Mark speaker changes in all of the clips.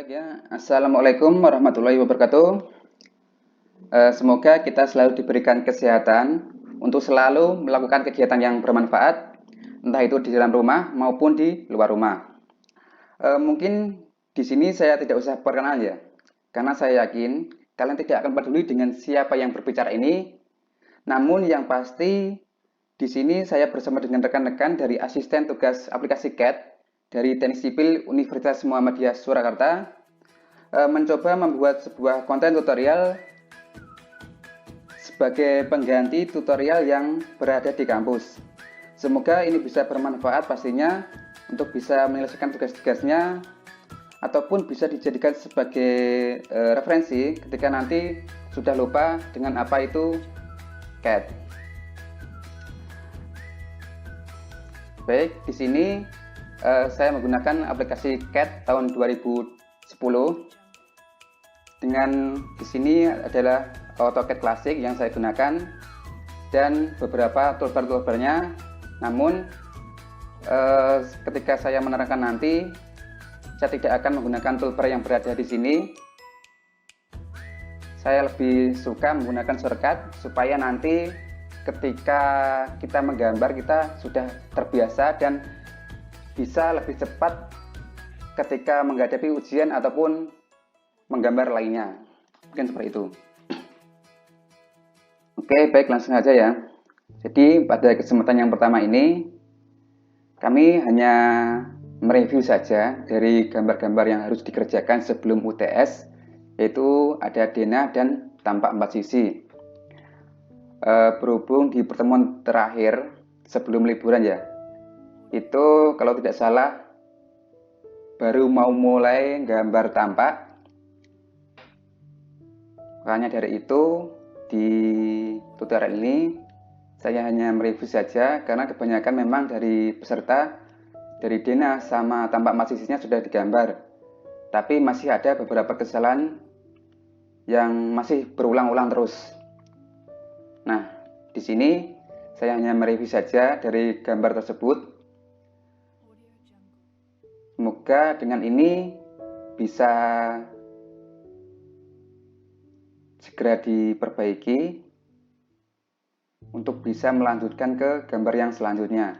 Speaker 1: Baik ya, Assalamualaikum warahmatullahi wabarakatuh. Semoga kita selalu diberikan kesehatan untuk selalu melakukan kegiatan yang bermanfaat, entah itu di dalam rumah maupun di luar rumah. Mungkin di sini saya tidak usah perkenalan ya, karena saya yakin kalian tidak akan peduli dengan siapa yang berbicara ini. Namun yang pasti di sini saya bersama dengan rekan-rekan dari asisten tugas aplikasi CAT dari Teknik Sipil Universitas Muhammadiyah Surakarta mencoba membuat sebuah konten tutorial sebagai pengganti tutorial yang berada di kampus. Semoga ini bisa bermanfaat pastinya untuk bisa menyelesaikan tugas-tugasnya ataupun bisa dijadikan sebagai referensi ketika nanti sudah lupa dengan apa itu CAT. Baik, di sini saya menggunakan aplikasi CAT tahun 2010. Dengan di sini adalah AutoCAD Classic yang saya gunakan dan beberapa toolbar-toolbarnya. Namun ketika saya menerangkan nanti, saya tidak akan menggunakan toolbar yang berada di sini. Saya lebih suka menggunakan shortcut supaya nanti ketika kita menggambar kita sudah terbiasa dan bisa lebih cepat ketika menghadapi ujian ataupun menggambar lainnya. Mungkin seperti itu. Oke, baik, langsung saja ya. Jadi pada kesempatan yang pertama ini kami hanya mereview saja dari gambar-gambar yang harus dikerjakan sebelum UTS, yaitu ada denah dan tampak 4 sisi. Berhubung di pertemuan terakhir sebelum liburan ya, itu kalau tidak salah baru mau mulai gambar tampak. Makanya dari itu di tutorial ini saya hanya mereview saja karena kebanyakan memang dari peserta dari denah sama tampak 4 sisinya sudah digambar. Tapi masih ada beberapa kesalahan yang masih berulang-ulang terus. Nah, di sini saya hanya mereview saja dari gambar tersebut. Semoga dengan ini bisa segera diperbaiki untuk bisa melanjutkan ke gambar yang selanjutnya.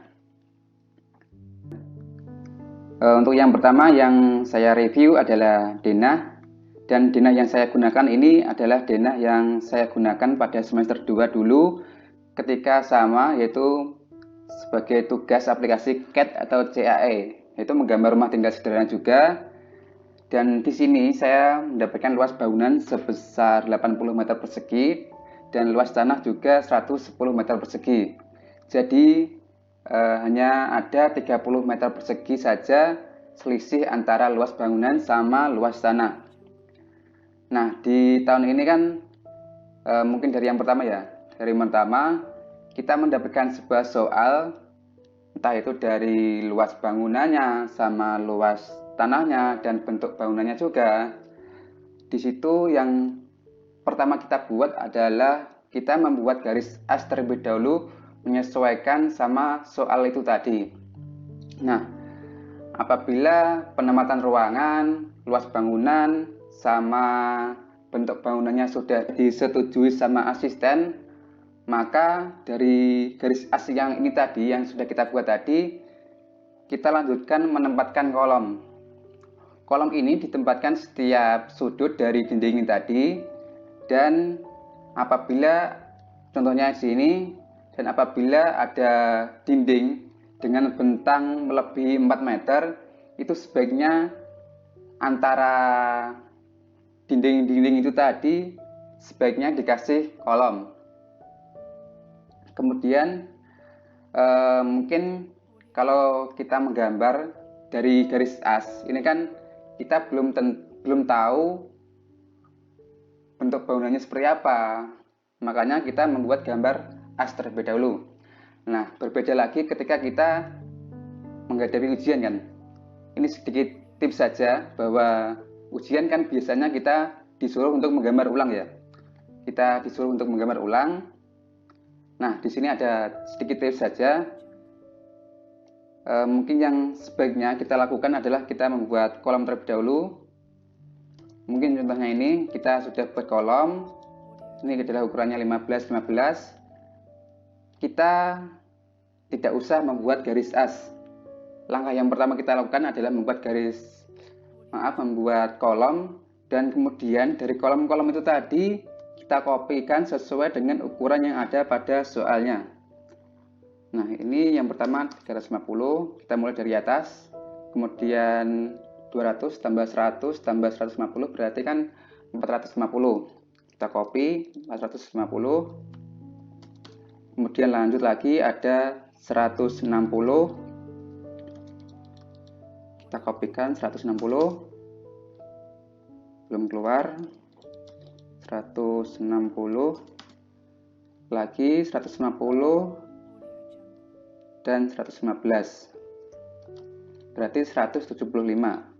Speaker 1: Untuk yang pertama yang saya review adalah denah, dan denah yang saya gunakan ini adalah denah yang saya gunakan pada semester 2 dulu ketika sama, yaitu sebagai tugas aplikasi CAD atau CAE, yaitu menggambar rumah tinggal sederhana juga. Dan di sini saya mendapatkan luas bangunan sebesar 80 meter persegi dan luas tanah juga 110 meter persegi. Jadi hanya ada 30 meter persegi saja selisih antara luas bangunan sama luas tanah. Nah, di tahun ini kan mungkin dari yang pertama ya. Dari pertama kita mendapatkan sebuah soal, entah itu dari luas bangunannya sama luas tanahnya dan bentuk bangunannya juga. Di situ yang pertama kita buat adalah kita membuat garis as terlebih dahulu menyesuaikan sama soal itu tadi. Nah, apabila penempatan ruangan, luas bangunan sama bentuk bangunannya sudah disetujui sama asisten, maka dari garis as yang ini tadi yang sudah kita buat tadi, kita lanjutkan menempatkan kolom. Kolom ini ditempatkan setiap sudut dari dinding ini tadi, dan apabila contohnya di sini, dan apabila ada dinding dengan bentang melebihi 4 meter, itu sebaiknya antara dinding-dinding itu tadi sebaiknya dikasih kolom. Kemudian mungkin kalau kita menggambar dari garis as ini kan kita belum tahu bentuk bangunannya seperti apa, makanya kita membuat gambar as terlebih dahulu. Nah, berbeda lagi ketika kita menghadapi ujian kan. Ini sedikit tips saja bahwa ujian kan biasanya kita disuruh untuk menggambar ulang ya. Kita disuruh untuk menggambar ulang. Nah, di sini ada sedikit tips saja. Mungkin yang sebaiknya kita lakukan adalah kita membuat kolom terlebih dahulu, Mungkin contohnya ini kita sudah buat kolom, ini adalah ukurannya 15 15. Kita tidak usah membuat garis as. Langkah yang pertama kita lakukan adalah membuat membuat kolom, dan kemudian dari kolom-kolom itu tadi kita kopikan sesuai dengan ukuran yang ada pada soalnya. Nah, ini yang pertama 350, kita mulai dari atas, kemudian 200 tambah 100 tambah 150 berarti kan 450. Kita copy 450. Kemudian lanjut lagi ada 160. Kita kopikan 160. Belum keluar. 160. Lagi 150 dan 115. Berarti 175.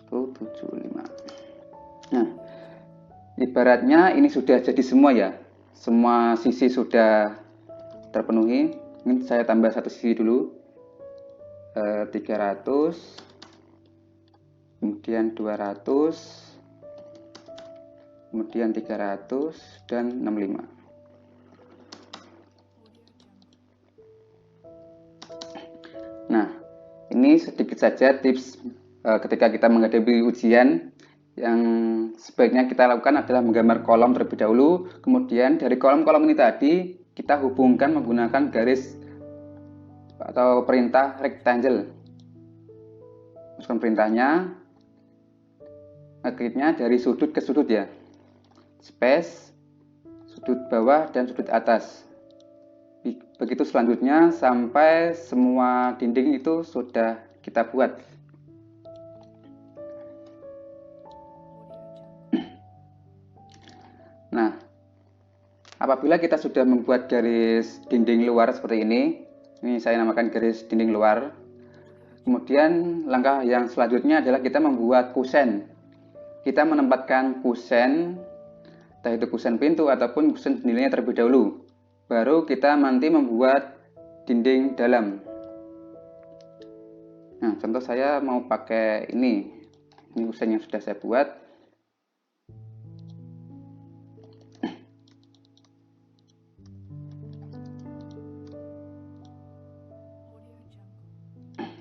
Speaker 1: 175. Nah, ibaratnya ini sudah jadi semua ya. Semua sisi sudah terpenuhi. Ini saya tambah satu sisi dulu. 300. Kemudian 200. Kemudian 300 dan 65. Nah, ini sedikit saja tips ketika kita menghadapi ujian. Yang sebaiknya kita lakukan adalah menggambar kolom terlebih dahulu, kemudian dari kolom-kolom ini tadi kita hubungkan menggunakan garis atau perintah rectangle. Masukkan perintahnya, ngekliknya dari sudut ke sudut ya, space, sudut bawah dan sudut atas. Begitu selanjutnya sampai semua dinding itu sudah kita buat. Nah, apabila kita sudah membuat garis dinding luar seperti ini saya namakan garis dinding luar. Kemudian langkah yang selanjutnya adalah kita membuat kusen. Kita menempatkan kusen, entah itu kusen pintu ataupun kusen jendela terlebih dahulu. Baru kita nanti membuat dinding dalam. Nah, contoh saya mau pakai ini kusen yang sudah saya buat.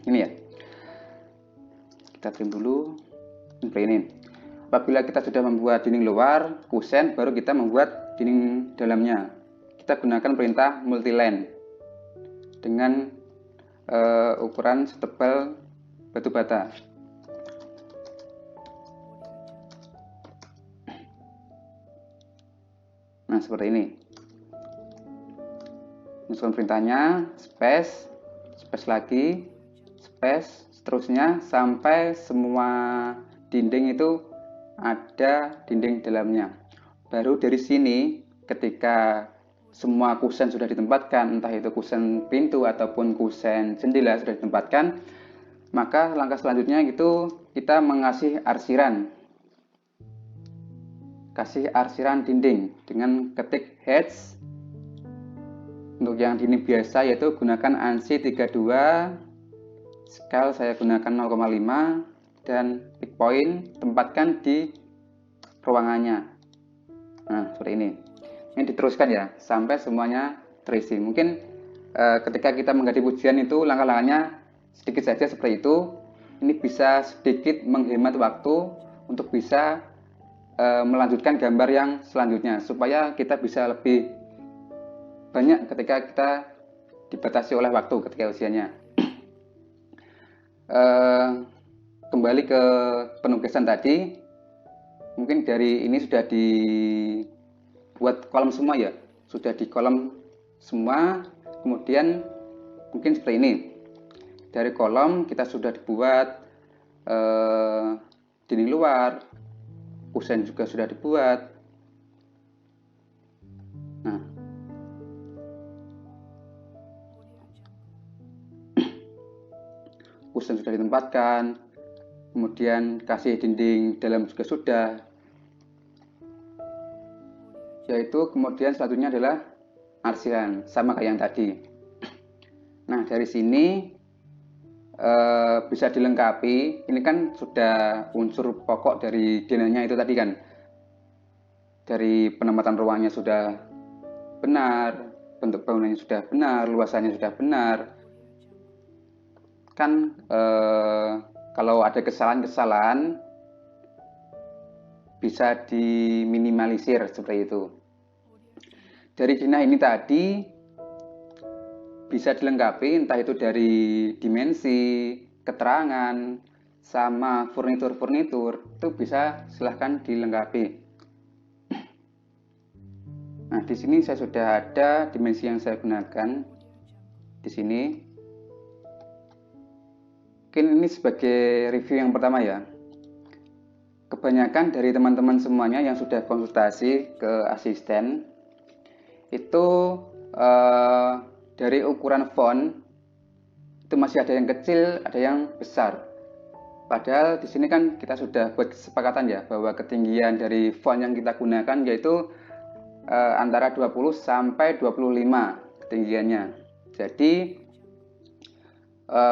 Speaker 1: Ini ya, kita trim dulu seperti ini. Apabila kita sudah membuat dinding luar kusen, baru kita membuat dinding dalamnya. Kita gunakan perintah multiline dengan ukuran setebal batu bata. Nah, seperti ini. Masukkan perintahnya space, space lagi, space, seterusnya sampai semua dinding itu ada dinding dalamnya. Baru dari sini ketika semua kusen sudah ditempatkan, entah itu kusen pintu ataupun kusen jendela sudah ditempatkan, maka langkah selanjutnya itu kita mengasih arsiran. Kasih arsiran dinding dengan ketik heads. Untuk yang dinding biasa yaitu gunakan ANSI 32. Scale saya gunakan 0,5 dan pick point tempatkan di ruangannya. Nah, seperti ini. Ini diteruskan ya sampai semuanya terisi. Mungkin ketika kita menghadapi ujian itu langkah-langkahnya sedikit saja seperti itu. Ini bisa sedikit menghemat waktu untuk bisa melanjutkan gambar yang selanjutnya supaya kita bisa lebih banyak ketika kita dibatasi oleh waktu ketika ujiannya. Kembali ke penugasan tadi, mungkin dari ini sudah dibuat kolom semua ya, sudah di kolom semua. Kemudian mungkin seperti ini, dari kolom kita sudah dibuat dinding luar, kusen juga sudah dibuat. Nah, kusen sudah ditempatkan, kemudian kasih dinding dalam juga sudah, yaitu kemudian selanjutnya adalah arsiran sama kayak yang tadi. Nah, dari sini bisa dilengkapi. Ini kan sudah unsur pokok dari denahnya itu tadi kan. Dari penempatan ruangnya sudah benar, bentuk bangunannya sudah benar, luasannya sudah benar. Kan kalau ada kesalahan-kesalahan bisa diminimalisir seperti itu. Dari denah ini tadi bisa dilengkapi entah itu dari dimensi, keterangan, sama furnitur-furnitur, itu bisa silahkan dilengkapi. Nah, di sini saya sudah ada dimensi yang saya gunakan di sini. Mungkin ini sebagai review yang pertama ya. Kebanyakan dari teman-teman semuanya yang sudah konsultasi ke asisten itu dari ukuran font itu masih ada yang kecil, ada yang besar. Padahal di sini kan kita sudah buat kesepakatan ya bahwa ketinggian dari font yang kita gunakan yaitu antara 20 sampai 25 ketinggiannya. Jadi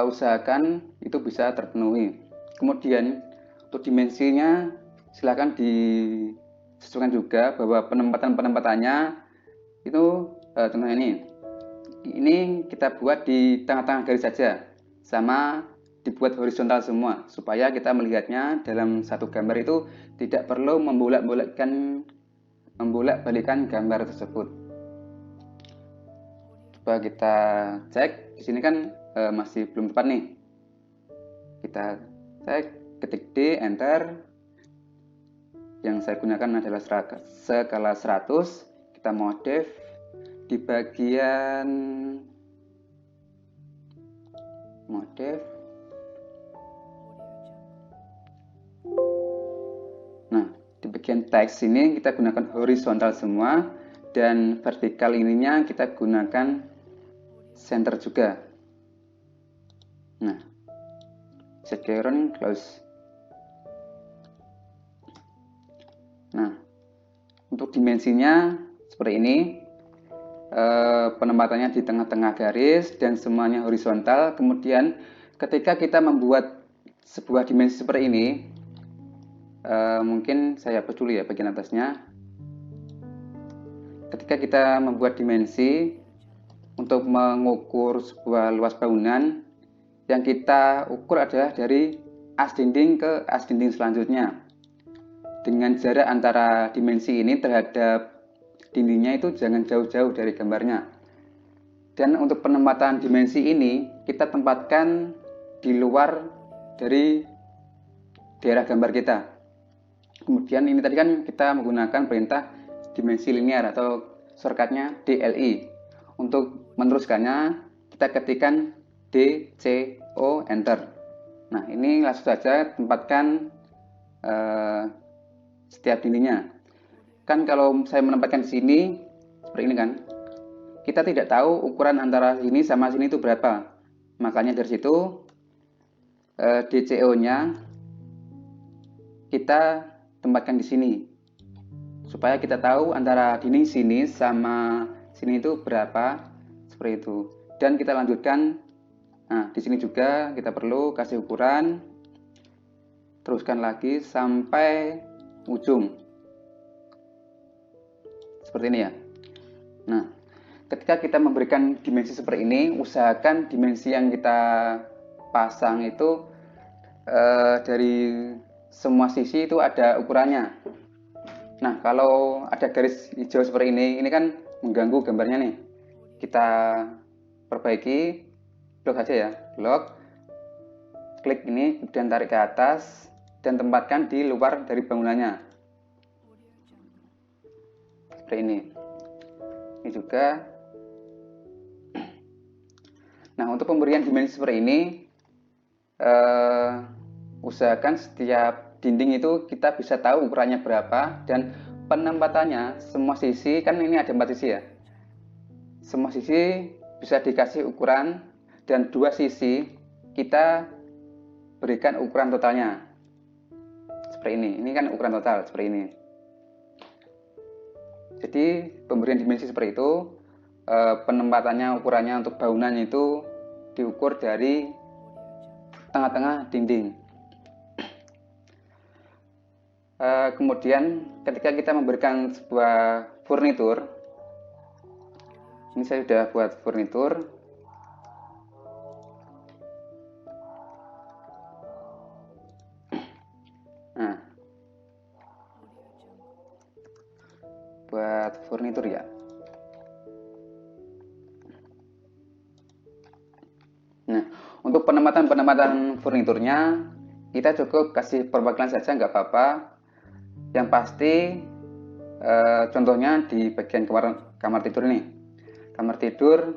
Speaker 1: usahakan itu bisa terpenuhi. Kemudian untuk dimensinya silahkan disesuaikan juga bahwa penempatannya itu contohnya ini kita buat di tengah-tengah garis saja, sama dibuat horizontal semua supaya kita melihatnya dalam satu gambar itu tidak perlu membolak-balikan gambar tersebut. Coba kita cek. Di sini kan masih belum tepat nih. Kita cek, ketik D, enter. Yang saya gunakan adalah skala 100. Kita modif di bagian modif. Nah, di bagian teks ini kita gunakan horizontal semua dan vertikal ininya kita gunakan center juga. Nah, secure close. Nah, untuk dimensinya seperti ini. Penempatannya di tengah-tengah garis dan semuanya horizontal. Kemudian ketika kita membuat sebuah dimensi seperti ini, mungkin saya hapus dulu ya bagian atasnya. Ketika kita membuat dimensi untuk mengukur sebuah luas bangunan, yang kita ukur adalah dari as dinding ke as dinding selanjutnya, dengan jarak antara dimensi ini terhadap dindingnya itu jangan jauh-jauh dari gambarnya. Dan untuk penempatan dimensi ini kita tempatkan di luar dari daerah gambar kita. Kemudian ini tadi kan kita menggunakan perintah dimensi linear atau shortcutnya DLI. Untuk meneruskannya kita ketikkan DCO enter. Nah, ini langsung saja tempatkan setiap dindingnya. Kan kalau saya menempatkan di sini seperti ini kan, kita tidak tahu ukuran antara sini sama sini itu berapa. Makanya dari situ DCO-nya kita tempatkan di sini supaya kita tahu antara dinding sini sama sini itu berapa, seperti itu. Dan kita lanjutkan. Nah, di sini juga kita perlu kasih ukuran, teruskan lagi sampai ujung. Seperti ini ya. Nah, ketika kita memberikan dimensi seperti ini, usahakan dimensi yang kita pasang itu dari semua sisi itu ada ukurannya. Nah, kalau ada garis hijau seperti ini kan mengganggu gambarnya nih. Kita perbaiki, blok saja ya, blok. Klik ini, kemudian tarik ke atas dan tempatkan di luar dari bangunannya. Seperti ini juga. Nah, untuk pemberian dimensi seperti ini usahakan setiap dinding itu kita bisa tahu ukurannya berapa dan penempatannya semua sisi, kan ini ada 4 sisi ya, semua sisi bisa dikasih ukuran dan 2 sisi kita berikan ukuran totalnya seperti ini kan ukuran total seperti ini. Jadi pemberian dimensi seperti itu, penempatannya, ukurannya untuk bangunan itu diukur dari tengah-tengah dinding. Kemudian ketika kita memberikan sebuah furnitur, ini saya sudah buat furnitur. Nah, buat furnitur ya. Nah, untuk penempatan furniturnya kita cukup kasih perwakilan saja, nggak apa-apa. Yang pasti contohnya di bagian kamar tidur ini. Kamar tidur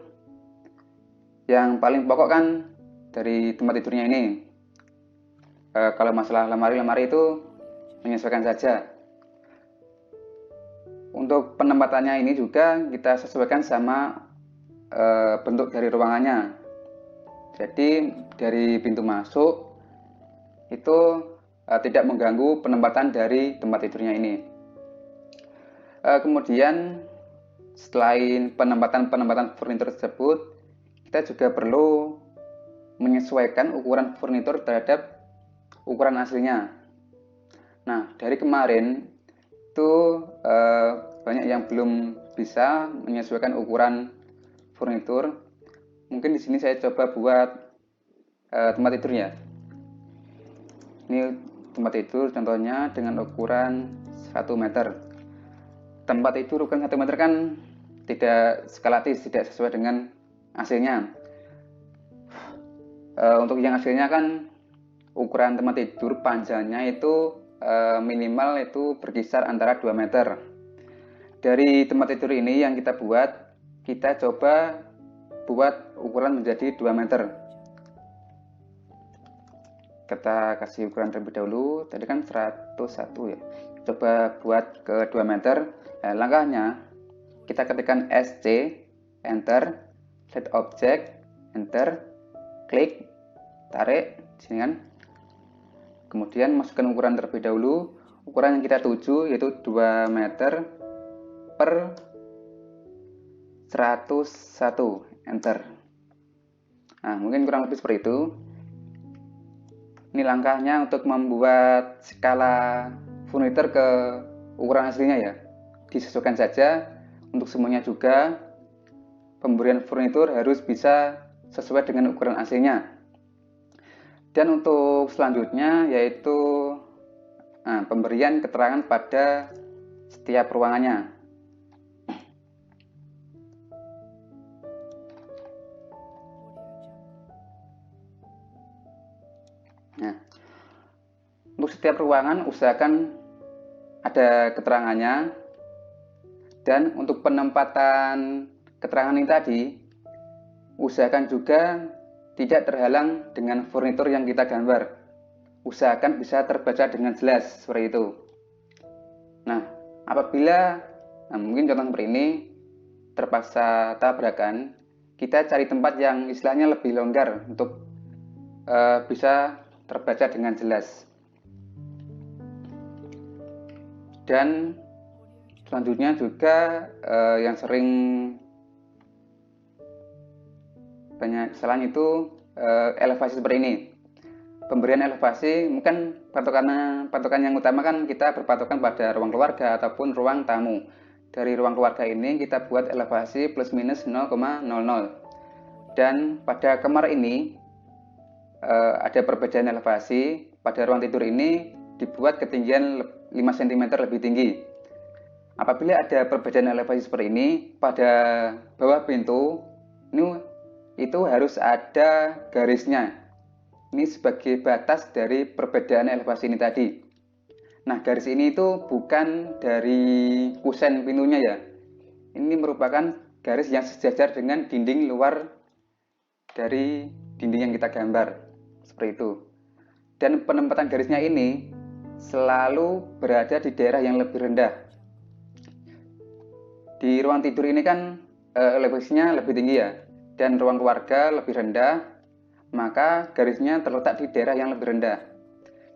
Speaker 1: yang paling pokok kan dari tempat tidurnya ini. Kalau masalah lemari itu menyesuaikan saja. Untuk penempatannya ini juga kita sesuaikan sama bentuk dari ruangannya. Jadi dari pintu masuk itu tidak mengganggu penempatan dari tempat tidurnya ini. Kemudian selain penempatan furnitur tersebut, kita juga perlu menyesuaikan ukuran furnitur terhadap ukuran aslinya. Nah, dari kemarin itu banyak yang belum bisa menyesuaikan ukuran furnitur. Mungkin di sini saya coba buat tempat tidurnya. Ini tempat tidur contohnya dengan ukuran 1 meter. Tempat tidur ukuran 1 meter kan tidak skalatis, tidak sesuai dengan aslinya. Untuk yang aslinya kan ukuran tempat tidur panjangnya itu minimal itu berkisar antara 2 meter. Dari tempat tidur ini yang kita buat, kita coba buat ukuran menjadi 2 meter. Kita kasih ukuran terlebih dahulu, tadi kan 101 ya. Coba buat ke 2 meter. Nah, langkahnya kita ketikkan SC, enter, set object, enter, klik, tarik, sini kan. Kemudian masukkan ukuran terlebih dahulu. Ukuran yang kita tuju yaitu 2 meter per 101, enter. Nah, mungkin kurang lebih seperti itu. Ini langkahnya untuk membuat skala furnitur ke ukuran aslinya ya. Disesuaikan saja. Untuk semuanya juga pemberian furnitur harus bisa sesuai dengan ukuran aslinya. Dan untuk selanjutnya yaitu pemberian keterangan pada setiap ruangannya. Nah, untuk setiap ruangan usahakan ada keterangannya, dan untuk penempatan keterangan ini tadi usahakan juga tidak terhalang dengan furnitur yang kita gambar. Usahakan bisa terbaca dengan jelas seperti itu. Nah, apabila mungkin contoh seperti ini terpaksa tabrakan, kita cari tempat yang istilahnya lebih longgar untuk bisa terbaca dengan jelas. Dan selanjutnya juga yang sering banyak kesalahan itu elevasi seperti ini. Pemberian elevasi mungkin patokan yang utama kan kita berpatokan pada ruang keluarga ataupun ruang tamu. Dari ruang keluarga ini kita buat elevasi plus minus 0,00. Dan pada kamar ini ada perbedaan elevasi. Pada ruang tidur ini dibuat ketinggian 5 cm lebih tinggi. Apabila ada perbedaan elevasi seperti ini, pada bawah pintu ini itu harus ada garisnya. Ini sebagai batas dari perbedaan elevasi ini tadi. Nah, garis ini itu bukan dari kusen pintunya ya. Ini merupakan garis yang sejajar dengan dinding luar dari dinding yang kita gambar. Seperti itu. Dan penempatan garisnya ini selalu berada di daerah yang lebih rendah. Di ruang tidur ini kan elevasinya lebih tinggi ya, dan ruang keluarga lebih rendah, maka garisnya terletak di daerah yang lebih rendah.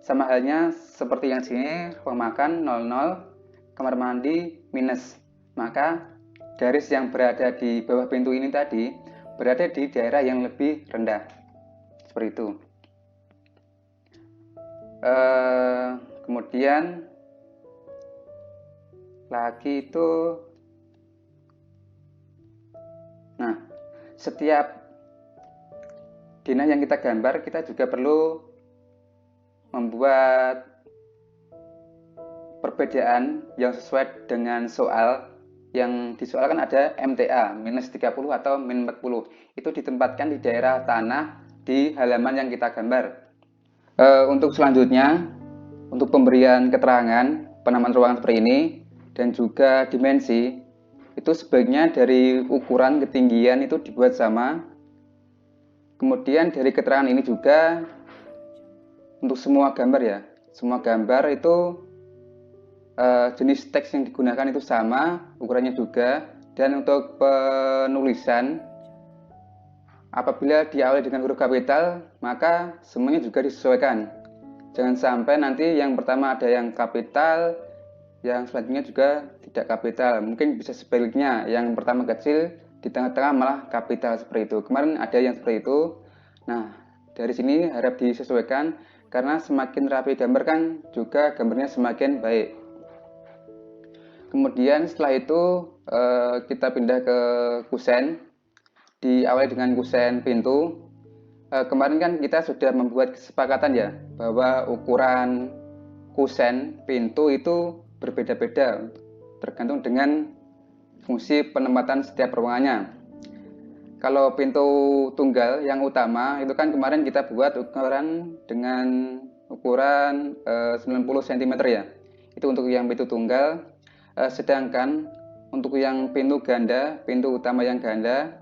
Speaker 1: Sama halnya seperti yang sini, ruang makan 00, kamar mandi minus, maka garis yang berada di bawah pintu ini tadi berada di daerah yang lebih rendah. Seperti itu. Kemudian lagi itu, nah, setiap denah yang kita gambar, kita juga perlu membuat perbedaan yang sesuai dengan soal. Yang disoalkan ada MTA, minus 30 atau min 40. Itu ditempatkan di daerah tanah di halaman yang kita gambar. Untuk selanjutnya, untuk pemberian keterangan penamaan ruangan seperti ini dan juga dimensi, itu sebaiknya dari ukuran ketinggian itu dibuat sama. Kemudian dari keterangan ini juga untuk semua gambar ya, semua gambar itu jenis teks yang digunakan itu sama, ukurannya juga. Dan untuk penulisan, apabila diawali dengan huruf kapital, maka semuanya juga disesuaikan. Jangan sampai nanti yang pertama ada yang kapital, yang selanjutnya juga tidak kapital. Mungkin bisa sebaliknya, yang pertama kecil, di tengah-tengah malah kapital seperti itu. Kemarin ada yang seperti itu. Nah, dari sini harap disesuaikan, karena semakin rapi gambar kan juga gambarnya semakin baik. Kemudian setelah itu kita pindah ke kusen, diawali dengan kusen pintu. Kemarin kan kita sudah membuat kesepakatan ya, bahwa ukuran kusen pintu itu berbeda-beda tergantung dengan fungsi penempatan setiap ruangannya. Kalau pintu tunggal yang utama itu kan kemarin kita buat ukuran dengan ukuran 90 cm ya. Itu untuk yang pintu tunggal. Sedangkan untuk yang pintu ganda, pintu utama yang ganda,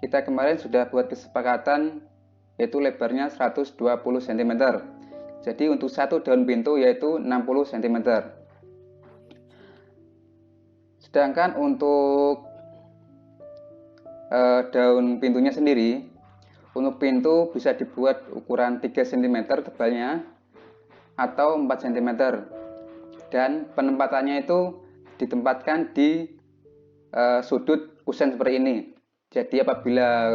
Speaker 1: kita kemarin sudah buat kesepakatan yaitu lebarnya 120 cm. Jadi untuk satu daun pintu yaitu 60 cm. Sedangkan untuk daun pintunya sendiri, untuk pintu bisa dibuat ukuran 3 cm tebalnya atau 4 cm. Dan penempatannya itu ditempatkan di sudut kusen seperti ini. Jadi apabila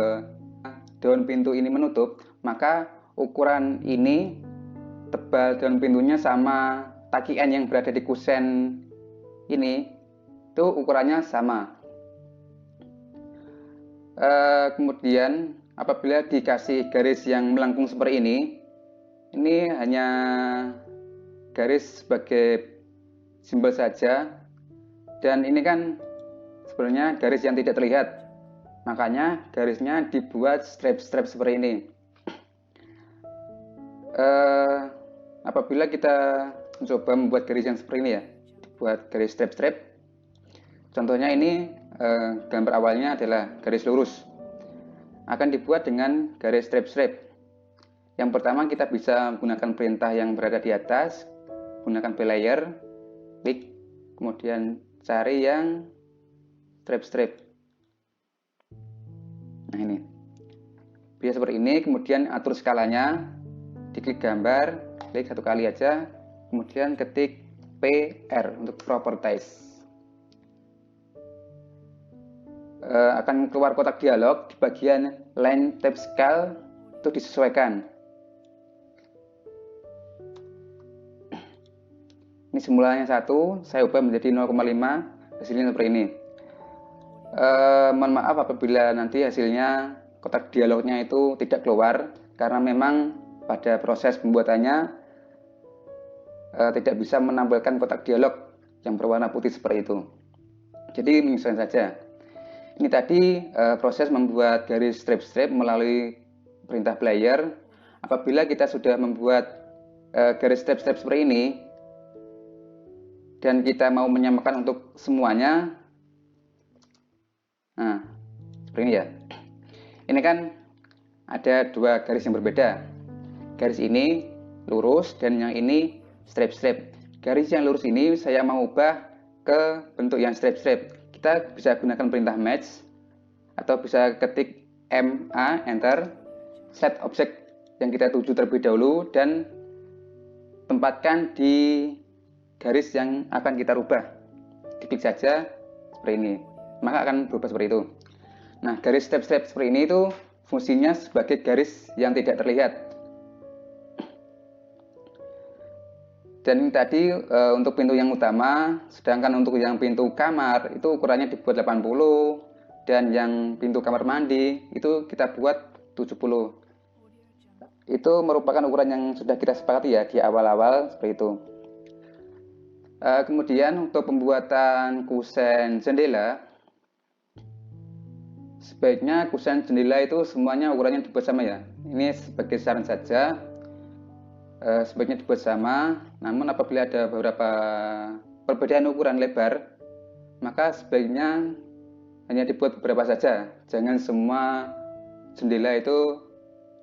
Speaker 1: daun pintu ini menutup, maka ukuran ini tebal daun pintunya sama takian yang berada di kusen ini itu ukurannya sama. Kemudian apabila dikasih garis yang melengkung seperti ini hanya garis sebagai simbol saja, dan ini kan sebenarnya garis yang tidak terlihat, makanya garisnya dibuat strap-strap seperti ini. Apabila kita mencoba membuat garis yang seperti ini ya, dibuat garis strap-strap, contohnya ini gambar awalnya adalah garis lurus, akan dibuat dengan garis strap-strap. Yang pertama kita bisa menggunakan perintah yang berada di atas, gunakan player, klik, kemudian cari yang strap-strap. Nah ini, bisa seperti ini. Kemudian atur skalanya, diklik gambar, klik satu kali aja, kemudian ketik PR untuk properties. Akan keluar kotak dialog di bagian line tab scale itu disesuaikan. Ini semulanya 1, saya ubah menjadi 0,5, hasilnya seperti ini. Mohon maaf apabila nanti hasilnya kotak dialognya itu tidak keluar, karena memang pada proses pembuatannya tidak bisa menampilkan kotak dialog yang berwarna putih seperti itu. Jadi menyesuaikan saja. Ini tadi proses membuat garis strap-strap melalui perintah player. Apabila kita sudah membuat garis strap-strap seperti ini dan kita mau menyamakan untuk semuanya, nah seperti ini ya. Ini kan ada dua garis yang berbeda. Garis ini lurus dan yang ini strap-strap. Garis yang lurus ini saya mau ubah ke bentuk yang strap-strap. Kita bisa gunakan perintah match atau bisa ketik MA enter, set object yang kita tuju terlebih dahulu dan tempatkan di garis yang akan kita rubah. Diklik saja seperti ini, maka akan berubah seperti itu. Nah, garis step-step seperti ini itu fungsinya sebagai garis yang tidak terlihat. Dan ini tadi untuk pintu yang utama, sedangkan untuk yang pintu kamar itu ukurannya dibuat 80, dan yang pintu kamar mandi itu kita buat 70. Itu merupakan ukuran yang sudah kita sepakati ya di awal-awal seperti itu. Kemudian untuk pembuatan kusen jendela, sebaiknya kusen jendela itu semuanya ukurannya dibuat sama ya. Ini sebagai saran saja. Sebaiknya dibuat sama, namun apabila ada beberapa perbedaan ukuran lebar, maka sebaiknya hanya dibuat beberapa saja. Jangan semua jendela itu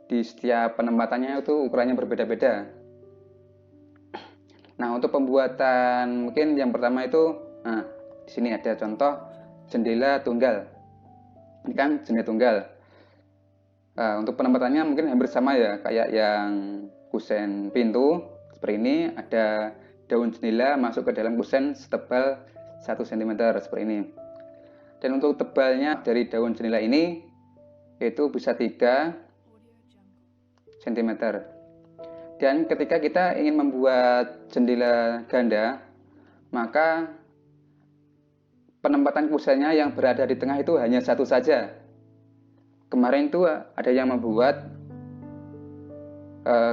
Speaker 1: di setiap penempatannya itu ukurannya berbeda-beda. Nah, untuk pembuatan mungkin yang pertama itu, di sini ada contoh jendela tunggal. Ini kan jendela tunggal. Untuk penempatannya mungkin hampir sama ya, kayak yang kusen pintu seperti ini, ada daun jendela masuk ke dalam kusen setebal 1 cm seperti ini. Dan untuk tebalnya dari daun jendela ini itu bisa 3 cm. Dan ketika kita ingin membuat jendela ganda, maka penempatan kusennya yang berada di tengah itu hanya satu saja. Kemarin itu ada yang membuat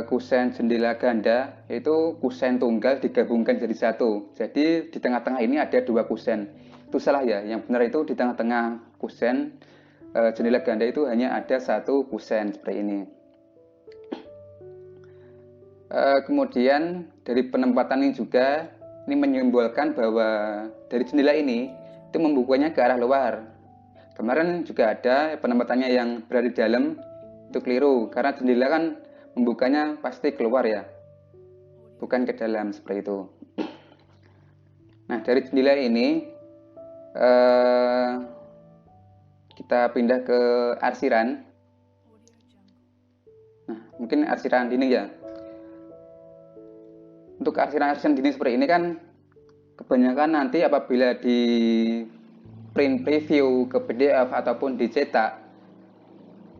Speaker 1: kusen jendela ganda, itu kusen tunggal digabungkan jadi satu. Jadi di tengah-tengah ini ada 2 kusen. Itu salah ya, yang benar itu di tengah-tengah kusen jendela ganda itu hanya ada 1 kusen seperti ini. Kemudian dari penempatan ini juga, ini menyimbolkan bahwa dari jendela ini itu membukanya ke arah luar. Kemarin juga ada penempatannya yang berada di dalam, itu keliru, karena jendela kan membukanya pasti keluar ya, bukan ke dalam seperti itu. Nah, dari jendela ini kita pindah ke arsiran. Nah, mungkin arsiran dinding ya. Untuk arsiran-arsiran dinding seperti ini kan kebanyakan nanti apabila di print preview ke PDF ataupun dicetak,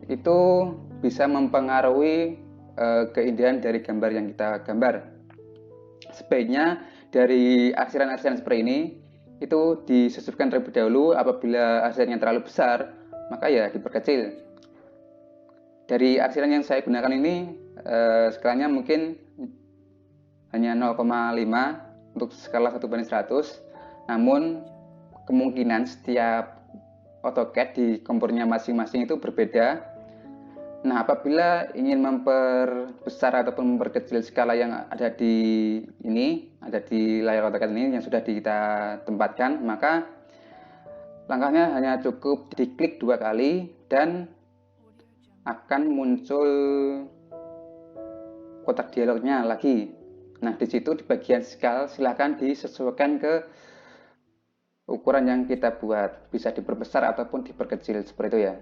Speaker 1: itu bisa mempengaruhi keindahan dari gambar yang kita gambar. Sebaiknya dari arsiran-arsiran seperti ini itu disesuaikan terlebih dahulu. Apabila arsirannya terlalu besar, maka ya diperkecil. Dari arsiran yang saya gunakan ini skalanya mungkin hanya 0,5 untuk skala 1/100, namun kemungkinan setiap AutoCAD di kompornya masing-masing itu berbeda. Nah, apabila ingin memperbesar ataupun memperkecil skala yang ada di layar AutoCAD ini yang sudah kita tempatkan, maka langkahnya hanya cukup diklik 2 kali dan akan muncul kotak dialognya lagi. Nah, di situ di bagian skala silahkan disesuaikan ke ukuran yang kita buat, bisa diperbesar ataupun diperkecil seperti itu ya.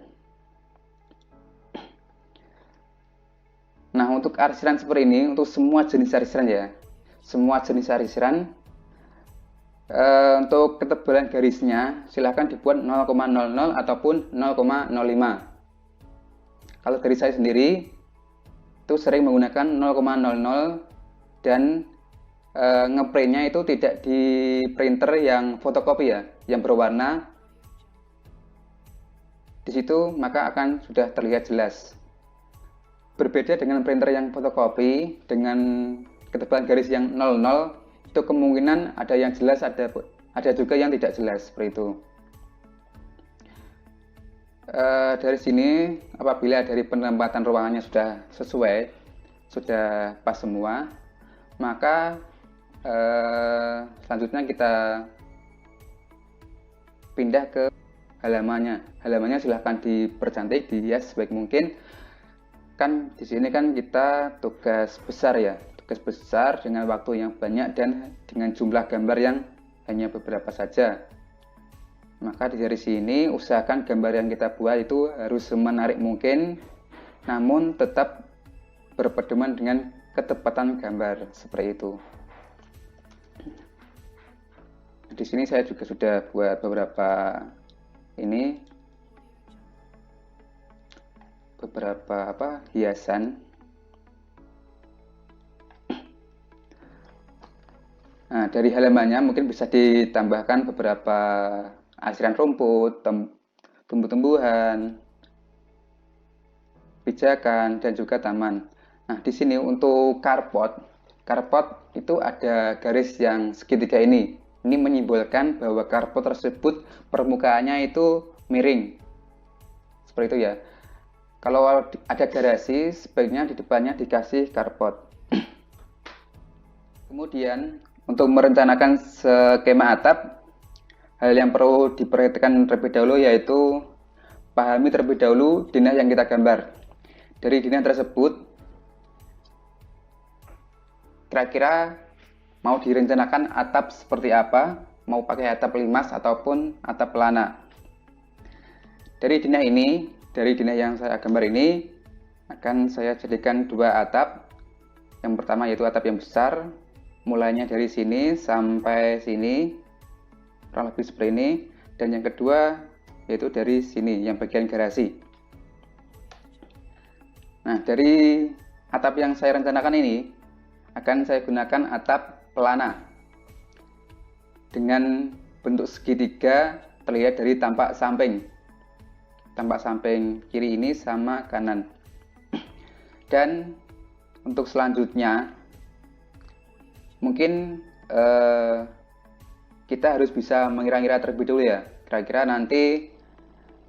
Speaker 1: Nah, untuk arsiran seperti ini, untuk semua jenis arsiran ya, semua jenis arsiran, untuk ketebalan garisnya silahkan dibuat 0,00 ataupun 0,05. Kalau dari saya sendiri itu sering menggunakan 0,00 dan ngeprintnya itu tidak di printer yang fotokopi ya, yang berwarna. Di situ maka akan sudah terlihat jelas. Berbeda dengan printer yang fotokopi dengan ketebalan garis yang 00, itu kemungkinan ada yang jelas, ada juga yang tidak jelas seperti itu. Dari sini apabila dari penempatan ruangannya sudah sesuai, sudah pas semua, maka selanjutnya kita pindah ke halamannya. Halamannya silahkan dipercantik, dihias sebaik mungkin. Kan di sini kan kita tugas besar ya, tugas besar dengan waktu yang banyak dan dengan jumlah gambar yang hanya beberapa saja. Maka dari sini usahakan gambar yang kita buat itu harus semenarik mungkin, namun tetap berpedoman dengan ketepatan gambar seperti itu. Di sini saya juga sudah buat beberapa hiasan. Nah, dari halamannya mungkin bisa ditambahkan beberapa asiran rumput, tumbuh-tumbuhan, pijakan, dan juga taman. Nah, di sini untuk carport itu ada garis yang segitiga ini. Ini menyimbolkan bahwa carport tersebut permukaannya itu miring. Seperti itu ya. Kalau ada garasi, sebaiknya di depannya dikasih carport. Kemudian, untuk merencanakan skema atap, hal yang perlu diperhatikan terlebih dahulu yaitu pahami terlebih dahulu denah yang kita gambar. Dari denah tersebut, kira-kira mau direncanakan atap seperti apa, mau pakai atap limas ataupun atap pelana. Dari denah yang saya gambar ini, akan saya jadikan dua atap. Yang pertama yaitu atap yang besar, mulainya dari sini sampai sini, kurang lebih seperti ini. Dan yang kedua yaitu dari sini, yang bagian garasi. Nah, dari atap yang saya rencanakan ini, akan saya gunakan atap pelana. Dengan bentuk segitiga terlihat dari tampak samping. Tampak samping kiri ini sama kanan. Dan untuk selanjutnya, mungkin kita harus bisa mengira-ngira terlebih dulu ya. Kira-kira nanti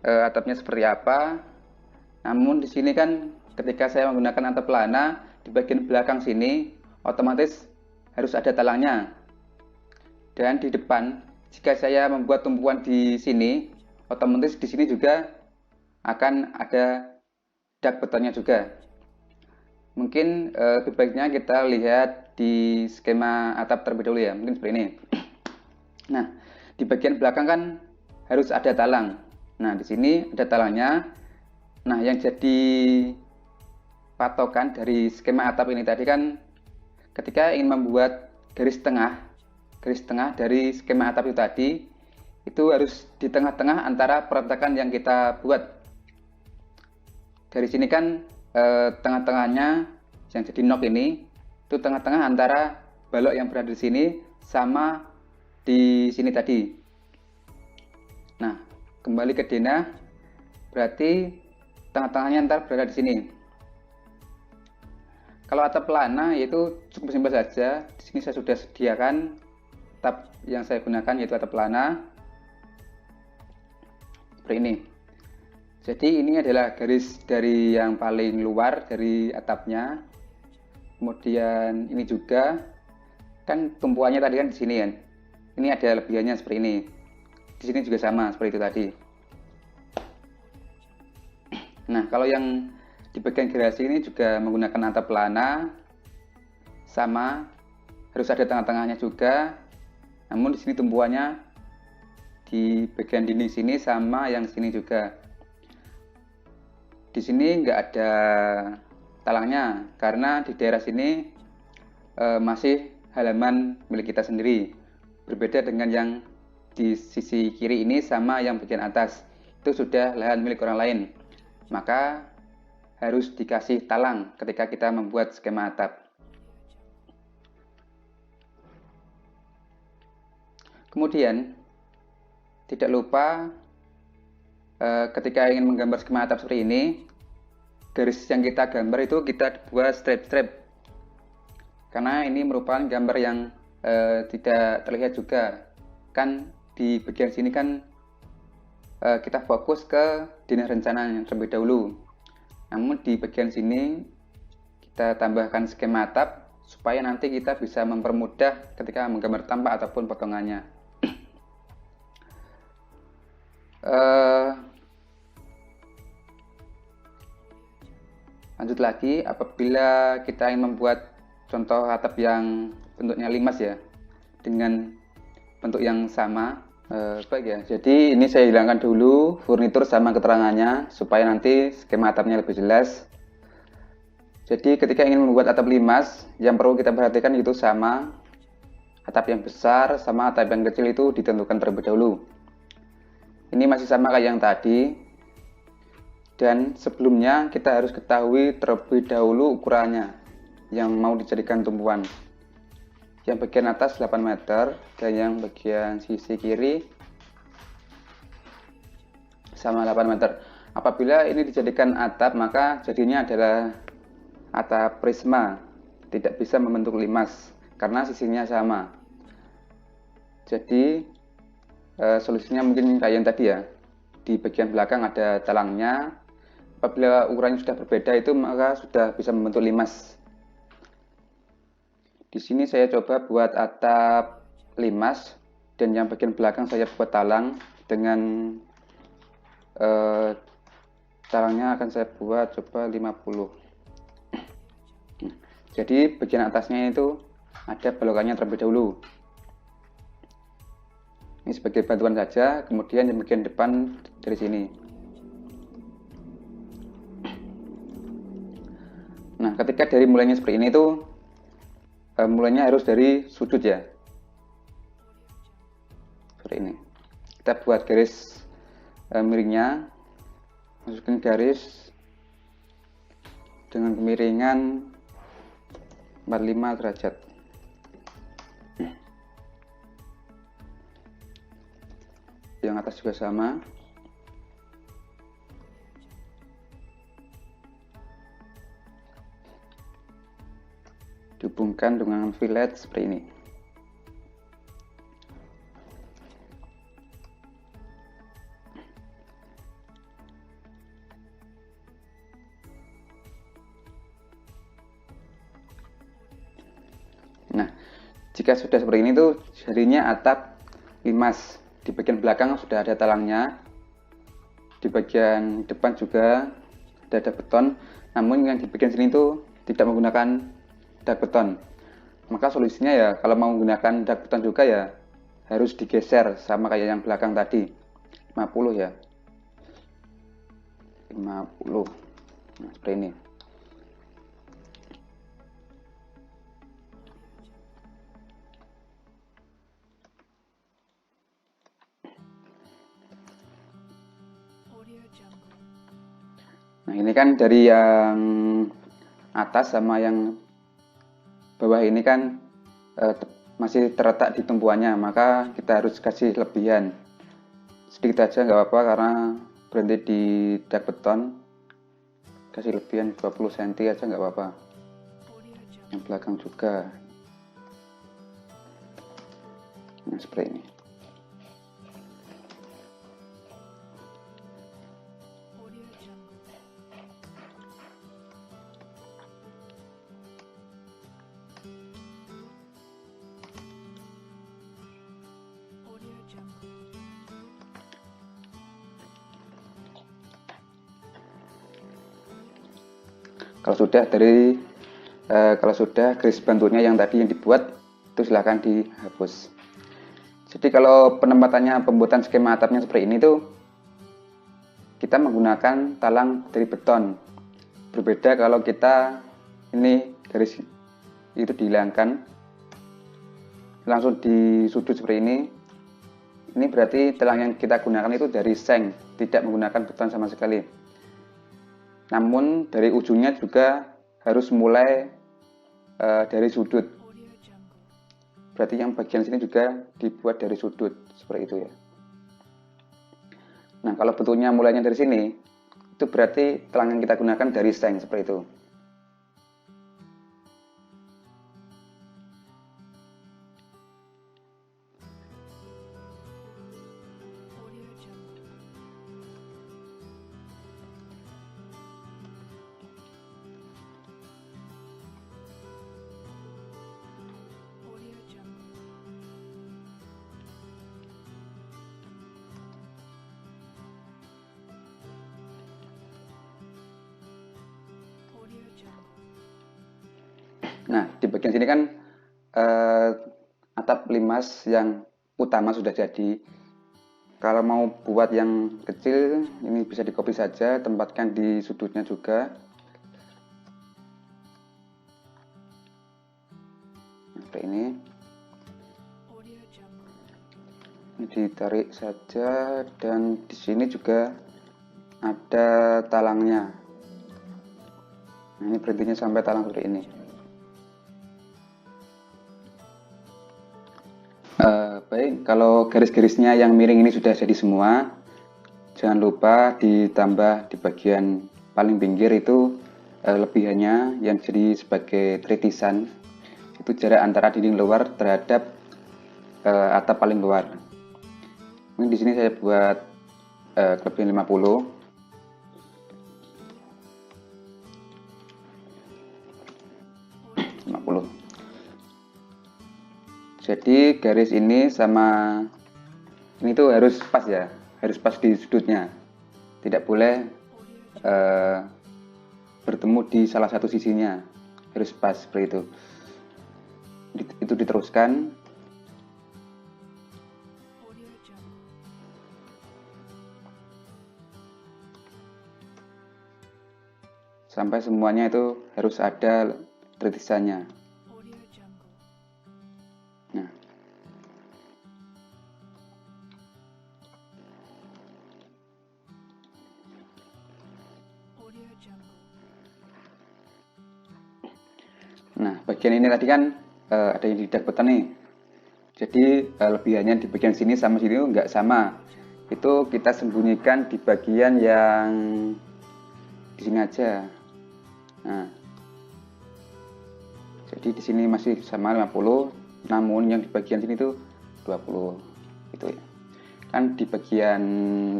Speaker 1: atapnya seperti apa. Namun di sini kan ketika saya menggunakan atap pelana, di bagian belakang sini otomatis harus ada talangnya. Dan di depan, jika saya membuat tumpuan di sini, otomatis di sini juga akan ada dak betonnya juga. Mungkin lebih baiknya kita lihat di skema atap terlebih dahulu ya, mungkin seperti ini. Nah, di bagian belakang kan harus ada talang. Nah, di sini ada talangnya. Nah, yang jadi patokan dari skema atap ini tadi kan ketika ingin membuat garis tengah dari skema atap itu tadi, itu harus di tengah-tengah antara peretakan yang kita buat. Dari sini kan tengah-tengahnya yang jadi nok ini, itu tengah-tengah antara balok yang berada di sini sama di sini tadi. Nah, kembali ke denah, berarti tengah-tengahnya ntar berada di sini. Kalau atap pelana yaitu cukup simpel saja. Di sini saya sudah sediakan atap yang saya gunakan yaitu atap pelana. Seperti ini. Jadi ini adalah garis dari yang paling luar dari atapnya. Kemudian ini juga kan tumpuannya tadi kan di sini kan. Ini ada lebihannya seperti ini. Di sini juga sama seperti itu tadi. Nah, kalau yang di bagian garasi ini juga menggunakan atap pelana, sama, harus ada tengah-tengahnya juga. Namun di sini tumpuannya di bagian dinding sini sama yang sini juga. Di sini nggak ada talangnya karena di daerah sini masih halaman milik kita sendiri. Berbeda dengan yang di sisi kiri ini sama yang bagian atas, itu sudah lahan milik orang lain. Maka harus dikasih talang ketika kita membuat skema atap. Kemudian tidak lupa ketika ingin menggambar skema atap seperti ini, garis yang kita gambar itu kita buat strip-strip. Karena ini merupakan gambar yang tidak terlihat juga. Kan di bagian sini kan kita fokus ke denah rencana yang terlebih dahulu. Namun di bagian sini kita tambahkan skema atap supaya nanti kita bisa mempermudah ketika menggambar tampak ataupun potongannya. Lanjut lagi, apabila kita ingin membuat contoh atap yang bentuknya limas ya, dengan bentuk yang sama, baik ya. Jadi ini saya hilangkan dulu furnitur sama keterangannya supaya nanti skema atapnya lebih jelas. Jadi ketika ingin membuat atap limas, yang perlu kita perhatikan itu sama atap yang besar sama atap yang kecil itu ditentukan terlebih dahulu. Ini masih sama kayak yang tadi. Dan sebelumnya kita harus ketahui terlebih dahulu ukurannya yang mau dijadikan tumpuan. yang bagian atas 8 meter dan yang bagian sisi kiri sama 8 meter. Apabila ini dijadikan atap, maka jadinya adalah atap prisma, tidak bisa membentuk limas karena sisinya sama. Jadi solusinya mungkin kayak yang tadi ya, di bagian belakang ada talangnya. Apabila ukurannya sudah berbeda itu, maka sudah bisa membentuk limas. Di sini saya coba buat atap limas dan yang bagian belakang saya buat talang dengan talangnya akan saya buat coba 50. Jadi bagian atasnya itu ada belokannya terlebih dahulu. Ini sebagai bantuan saja, kemudian yang bagian depan dari sini. Nah, ketika dari mulainya seperti ini tuh, mulainya harus dari sudut ya. Seperti ini. Kita buat garis miringnya, masukkan garis dengan kemiringan 45 derajat. Yang atas juga sama. Dihubungkan dengan fillet seperti ini. Nah, jika sudah seperti ini tuh jadinya atap limas. Di bagian belakang sudah ada talangnya. Di bagian depan juga ada beton. Namun yang di bagian sini tuh tidak menggunakan dak beton. Maka solusinya ya kalau mau menggunakan dak beton juga ya harus digeser sama kayak yang belakang tadi. 50 ya. 50. Nah, seperti ini. Nah, ini kan dari yang atas sama yang bawah ini kan masih terletak di tumpuannya, maka kita harus kasih lebihan sedikit aja nggak apa-apa karena berhenti di dak beton. Kasih lebihan 20 cm aja nggak apa-apa. Yang belakang juga. Nah, seperti ini. Kalau sudah garis bantunya yang tadi yang dibuat itu silahkan dihapus. Jadi kalau penempatannya pembuatan skema atapnya seperti ini tuh kita menggunakan talang dari beton. Berbeda kalau kita ini garis itu dihilangkan langsung di sudut seperti ini. Ini berarti talang yang kita gunakan itu dari seng, tidak menggunakan beton sama sekali. Namun dari ujungnya juga harus mulai dari sudut. Berarti yang bagian sini juga dibuat dari sudut seperti itu ya. Nah, kalau bentuknya mulainya dari sini, itu berarti talang yang kita gunakan dari seng seperti itu. Nah, di bagian sini kan atap limas yang utama sudah jadi. Kalau mau buat yang kecil, ini bisa di copy saja, tempatkan di sudutnya juga. Seperti ini. Ini ditarik saja dan di sini juga ada talangnya. Nah, ini berhentinya sampai talang seperti ini. Baik, kalau garis-garisnya yang miring ini sudah jadi semua, jangan lupa ditambah di bagian paling pinggir itu lebihannya yang jadi sebagai tritisan, itu jarak antara dinding luar terhadap atap paling luar. Ini di sini saya buat kelebihan 50. Jadi garis ini sama ini tuh harus pas ya, harus pas di sudutnya, tidak boleh bertemu di salah satu sisinya, harus pas seperti itu. Itu diteruskan sampai semuanya itu harus ada tritisannya. Nah, bagian ini tadi kan ada yang tidak button nih. Jadi lebihannya di bagian sini sama sini nggak sama. Itu kita sembunyikan di bagian yang di sini aja. Nah, jadi di sini masih sama 50, namun yang di bagian sini tuh 20 gitu ya. Kan di bagian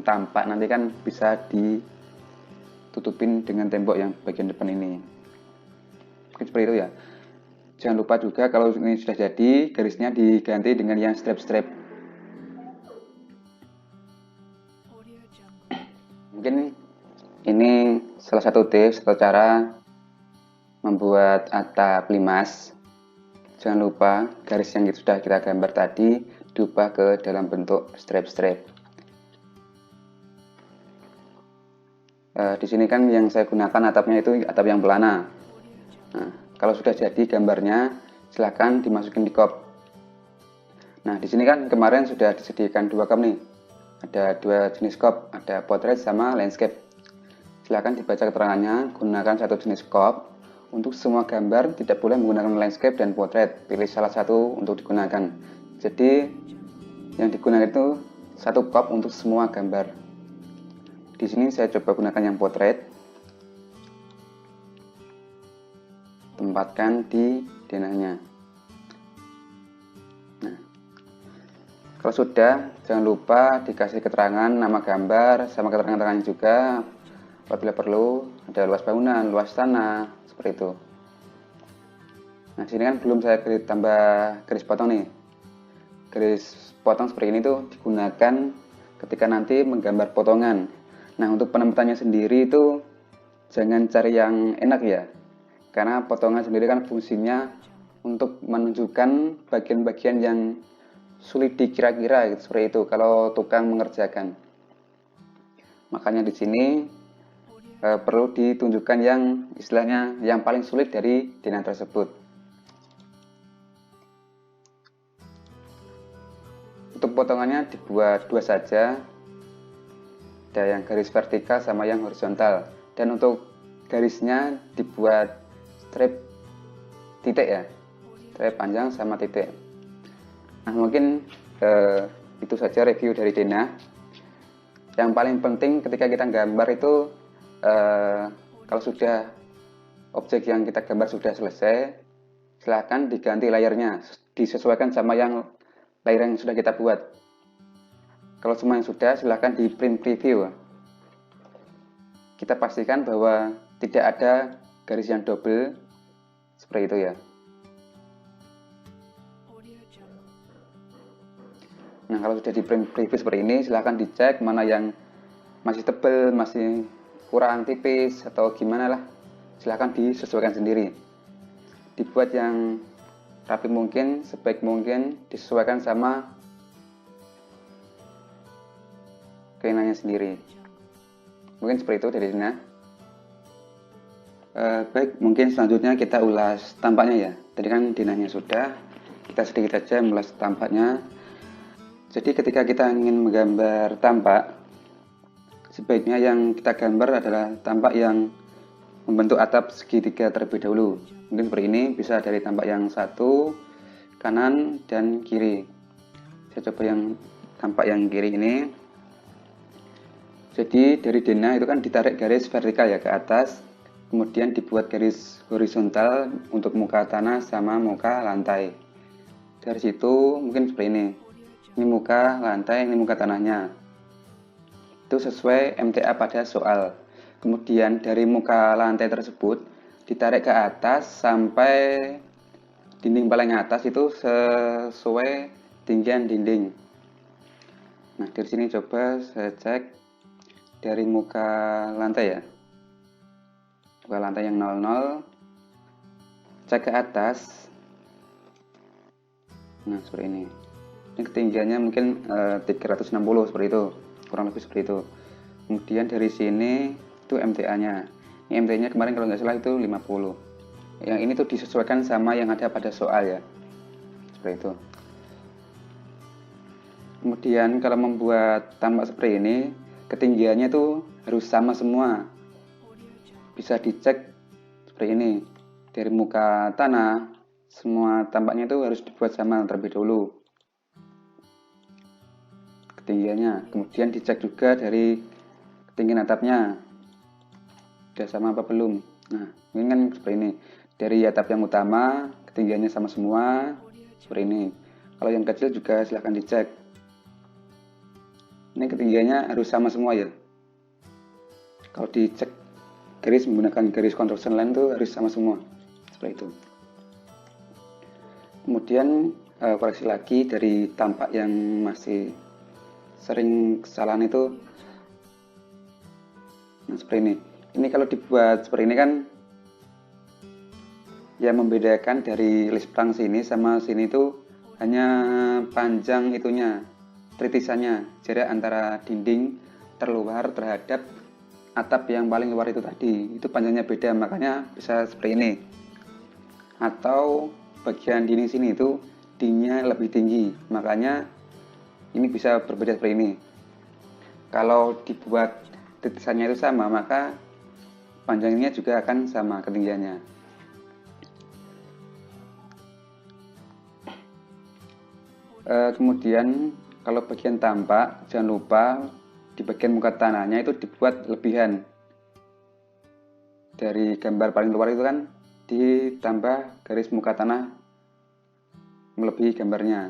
Speaker 1: tampak nanti kan bisa ditutupin dengan tembok yang bagian depan ini. Mungkin seperti itu ya. Jangan lupa juga kalau ini sudah jadi, garisnya diganti dengan yang strap-strap. Mungkin ini salah satu tips atau cara membuat atap limas. Jangan lupa garis yang sudah kita gambar tadi diubah ke dalam bentuk strap-strap. Di sini kan yang saya gunakan atapnya itu atap yang pelana. Nah, kalau sudah jadi gambarnya, silahkan dimasukin di kop. Nah, di sini kan kemarin sudah disediakan dua kop nih. Ada dua jenis kop, ada portrait sama landscape. Silahkan dibaca keterangannya, gunakan satu jenis kop. Untuk semua gambar tidak boleh menggunakan landscape dan portrait. Pilih salah satu untuk digunakan. Jadi yang digunakan itu satu kop untuk semua gambar. Di sini saya coba gunakan yang portrait. Tempatkan di denahnya. Nah, kalau sudah, jangan lupa dikasih keterangan nama gambar sama keterangan juga. Apabila perlu, ada luas bangunan, luas tanah, seperti itu. Nah, sini kan belum saya tambah garis potong nih. Garis potong seperti ini tuh digunakan ketika nanti menggambar potongan. Nah, untuk penempatannya sendiri itu jangan cari yang enak ya. Karena potongan sendiri kan fungsinya untuk menunjukkan bagian-bagian yang sulit dikira-kira gitu, seperti itu kalau tukang mengerjakan. Makanya di sini perlu ditunjukkan yang istilahnya yang paling sulit dari denah tersebut. Untuk potongannya dibuat dua saja, ada yang garis vertikal sama yang horizontal, dan untuk garisnya dibuat strip titik ya, strip panjang sama titik. Nah, mungkin itu saja review dari denah. Yang paling penting ketika kita gambar itu kalau sudah objek yang kita gambar sudah selesai, silahkan diganti layarnya, disesuaikan sama yang layar yang sudah kita buat. Kalau semua yang sudah, silahkan di print preview. Kita pastikan bahwa tidak ada garis yang double, seperti itu ya. Nah, kalau sudah di print preview seperti ini, silahkan dicek mana yang masih tebal, masih kurang tipis, atau gimana lah. Silahkan disesuaikan sendiri. Dibuat yang rapi mungkin, sebaik mungkin, disesuaikan sama keinginannya sendiri. Mungkin seperti itu dari Dina. Baik, mungkin selanjutnya kita ulas tampaknya ya. Tadi kan dinanya sudah, kita sedikit saja mengulas tampaknya. Jadi ketika kita ingin menggambar tampak, sebaiknya yang kita gambar adalah tampak yang membentuk atap segitiga terlebih dahulu. Mungkin seperti ini, bisa dari tampak yang satu, kanan, dan kiri. Saya coba yang tampak yang kiri ini. Jadi dari denah itu kan ditarik garis vertikal ya ke atas, kemudian dibuat garis horizontal untuk muka tanah sama muka lantai. Dari situ mungkin seperti ini. Ini muka lantai, ini muka tanahnya. Itu sesuai MTA pada soal. Kemudian dari muka lantai tersebut ditarik ke atas sampai dinding paling atas itu sesuai tinggian dinding. Nah, dari sini coba saya cek dari muka lantai ya. Muka lantai yang 00, cek ke atas. Nah, seperti ini. Ini ketinggiannya mungkin 360 seperti itu, kurang lebih seperti itu. Kemudian dari sini itu MTA-nya. Ini MTA-nya kemarin kalau nggak salah itu 50. Yang ini tuh disesuaikan sama yang ada pada soal ya, seperti itu. Kemudian kalau membuat tambak seperti ini, ketinggiannya tuh harus sama semua. Bisa dicek seperti ini. Dari muka tanah, semua tampaknya itu harus dibuat sama terlebih dulu ketinggiannya. Kemudian dicek juga dari ketinggian atapnya, sudah sama apa belum. Nah, ini kan seperti ini. Dari atap yang utama, ketinggiannya sama semua, seperti ini. Kalau yang kecil juga silahkan dicek. Ini ketinggiannya harus sama semua ya. Kalau dicek garis menggunakan garis construction line itu harus sama semua, seperti itu. Kemudian koreksi lagi dari tampak yang masih sering kesalahan itu. Nah, seperti ini. Ini kalau dibuat seperti ini kan ya membedakan dari list plang sini sama sini itu hanya panjang itunya, tritisannya, jarak antara dinding terluar terhadap atap yang paling luar itu tadi, itu panjangnya beda, makanya bisa seperti ini. Atau bagian dinding sini itu dindingnya lebih tinggi, makanya ini bisa berbeda seperti ini. Kalau dibuat tritisannya itu sama, maka panjangnya juga akan sama ketinggiannya. Kemudian kalau bagian tampak, jangan lupa di bagian muka tanahnya itu dibuat lebihan. Dari gambar paling luar itu kan ditambah garis muka tanah melebihi gambarnya.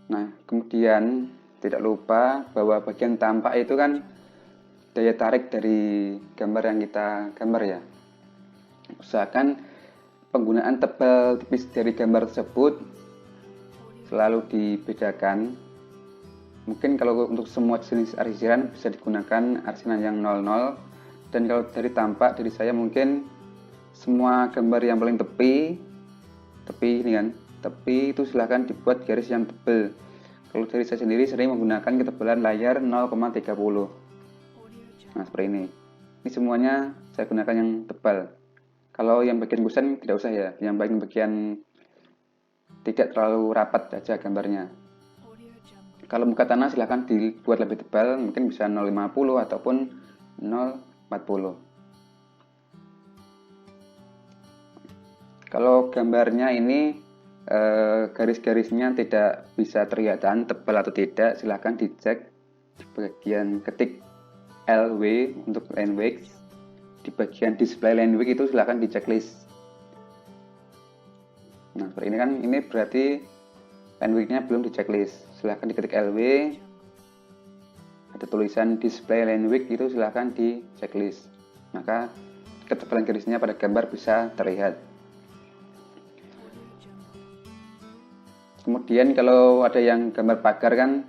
Speaker 1: Nah, kemudian tidak lupa bahwa bagian tampak itu kan daya tarik dari gambar yang kita gambar ya. Usahakan penggunaan tebal tipis dari gambar tersebut selalu dibedakan. Mungkin kalau untuk semua jenis arsiran bisa digunakan arsiran yang 00, dan kalau dari tampak dari saya mungkin semua gambar yang paling tepi ini kan, tepi itu silahkan dibuat garis yang tebal. Kalau dari saya sendiri sering menggunakan ketebalan layar 0,30. Nah, seperti ini. Ini semuanya saya gunakan yang tebal. Kalau yang bagian kusen tidak usah ya, yang bagian tidak terlalu rapat saja gambarnya. Kalau muka tanah silahkan dibuat lebih tebal, mungkin bisa 0,50 ataupun 0,40. Kalau gambarnya ini garis-garisnya tidak bisa kelihatan tebal atau tidak, silahkan dicek di bagian ketik LW untuk line width. Di bagian display line width itu silahkan di checklist. Nah, seperti ini kan, ini berarti line width-nya belum di checklist. Silahkan diketik LW, ada tulisan display line width itu silahkan di checklist. Maka ketebalan garisnya pada gambar bisa terlihat. Kemudian kalau ada yang gambar pagar kan,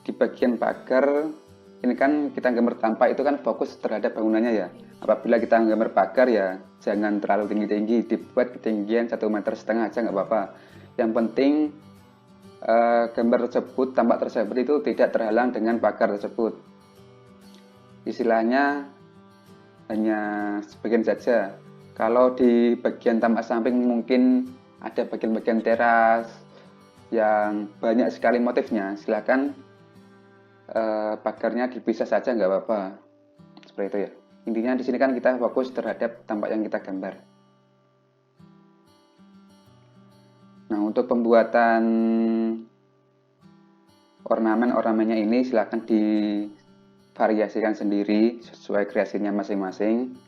Speaker 1: di bagian pagar ini kan kita gambar tampak itu kan fokus terhadap bangunannya ya. Apabila kita gambar pagar ya jangan terlalu tinggi-tinggi, dibuat ketinggian 1,5 meter aja nggak apa-apa. Yang penting gambar tersebut, tampak tersebut itu tidak terhalang dengan pagar tersebut. Istilahnya hanya sebagian saja. Kalau di bagian tampak samping mungkin ada bagian-bagian teras yang banyak sekali motifnya, silahkan pagarnya dipisah saja nggak apa-apa, seperti itu ya. Intinya di sini kan kita fokus terhadap tampak yang kita gambar. Nah, untuk pembuatan ornamennya ini silakan divariasikan sendiri sesuai kreasinya masing-masing,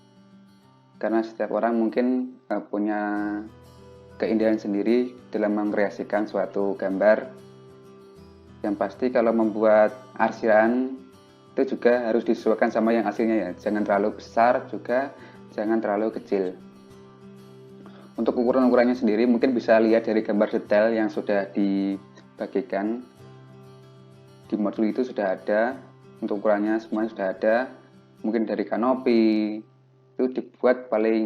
Speaker 1: karena setiap orang mungkin punya keindahan sendiri dalam mengkreasikan suatu gambar. Yang pasti kalau membuat arsiran itu juga harus disesuaikan sama yang aslinya ya, jangan terlalu besar juga jangan terlalu kecil. Untuk ukuran-ukurannya sendiri mungkin bisa lihat dari gambar detail yang sudah dibagikan di modul itu, sudah ada untuk ukurannya, semuanya sudah ada. Mungkin dari kanopi itu dibuat paling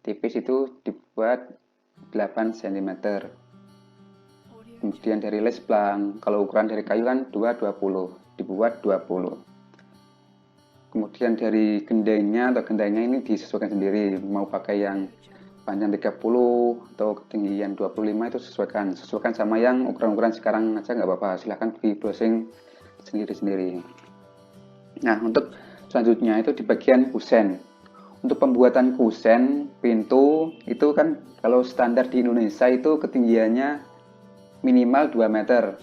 Speaker 1: tipis itu dibuat 8 cm. Kemudian dari les plank, kalau ukuran dari kayu kan 220, dibuat 20. Kemudian dari gendengnya ini disesuaikan sendiri, mau pakai yang panjang 30 atau ketinggian 25 itu sesuaikan sama yang ukuran-ukuran sekarang aja nggak apa-apa, silahkan di browsing sendiri-sendiri. Nah, untuk selanjutnya itu di bagian kusen. Untuk pembuatan kusen pintu itu kan kalau standar di Indonesia itu ketinggiannya minimal 2 meter,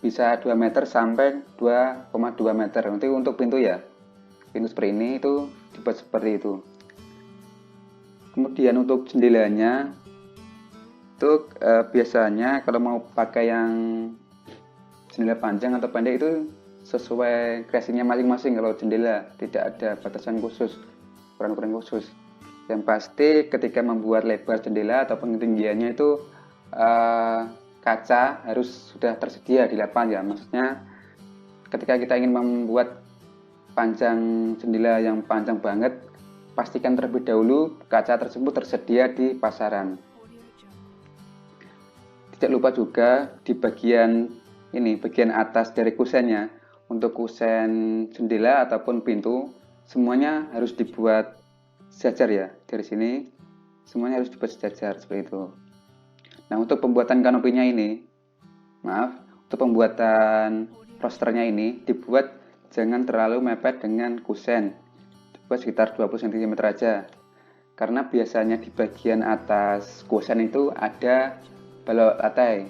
Speaker 1: bisa 2 meter sampai 2,2 meter. Nanti untuk pintu ya, pintu seperti ini itu dibuat seperti itu. Kemudian untuk jendelanya itu biasanya kalau mau pakai yang jendela panjang atau pendek itu sesuai kreasinya masing-masing. Kalau jendela tidak ada batasan khusus, ukuran-ukuran khusus. Yang pasti ketika membuat lebar jendela ataupun ketinggiannya itu kaca harus sudah tersedia di lapangan ya. Maksudnya ketika kita ingin membuat panjang jendela yang panjang banget, pastikan terlebih dahulu kaca tersebut tersedia di pasaran. Tidak lupa juga di bagian ini, bagian atas dari kusennya, untuk kusen jendela ataupun pintu semuanya harus dibuat sejajar ya. Dari sini semuanya harus dibuat sejajar seperti itu. Nah, untuk pembuatan kanopinya ini, untuk pembuatan rosternya ini dibuat jangan terlalu mepet dengan kusen, dibuat sekitar 20 cm aja, karena biasanya di bagian atas kusen itu ada balok lantai.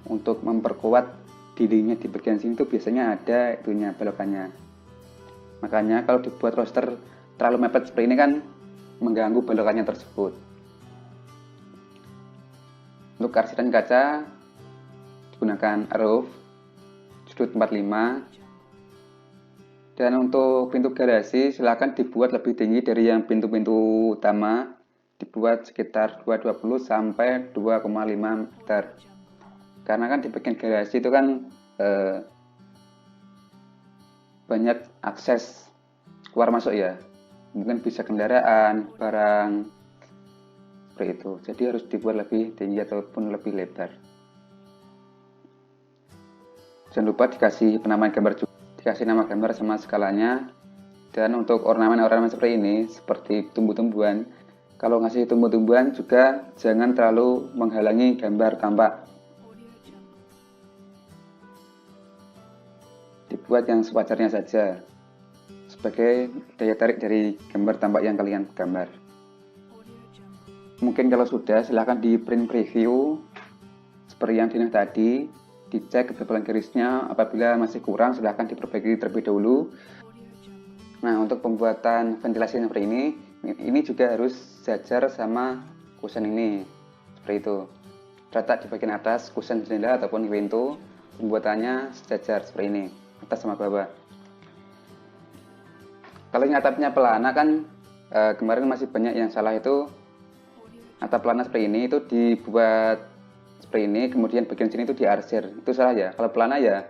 Speaker 1: Untuk memperkuat dindingnya di bagian sini itu biasanya ada itunya, balokannya. Makanya kalau dibuat roster terlalu mepet seperti ini kan mengganggu balokannya tersebut. Untuk arsiran kaca digunakan roof sudut 45. Dan untuk pintu garasi silakan dibuat lebih tinggi dari yang pintu-pintu utama, dibuat sekitar 220 sampai 2,5 meter. Karena kan di bagian garasi itu kan banyak akses keluar masuk ya, mungkin bisa kendaraan, barang seperti itu. Jadi harus dibuat lebih tinggi ataupun lebih lebar. Jangan lupa dikasih penamaan gambar juga, dikasih nama gambar sama skalanya. Dan untuk ornamen-ornamen seperti ini, seperti tumbuh-tumbuhan, kalau ngasih tumbuh-tumbuhan juga jangan terlalu menghalangi gambar tampak. Dibuat yang sewajarnya saja, sebagai daya tarik dari gambar tampak yang kalian gambar. Mungkin kalau sudah, silahkan di print preview seperti yang Dina tadi, dicek ketebalan garisnya. Apabila masih kurang, silahkan diperbaiki terlebih dahulu. Nah, untuk pembuatan ventilasi seperti ini juga harus sejajar sama kusen ini, seperti itu. Letak di bagian atas kusen jendela ataupun pintu, pembuatannya sejajar seperti ini, atas sama bawah. Kalau yang atapnya pelana kan kemarin masih banyak yang salah, itu atap pelana seperti ini itu dibuat seperti ini, kemudian bagian sini itu diarsir, itu salah ya. Kalau pelana ya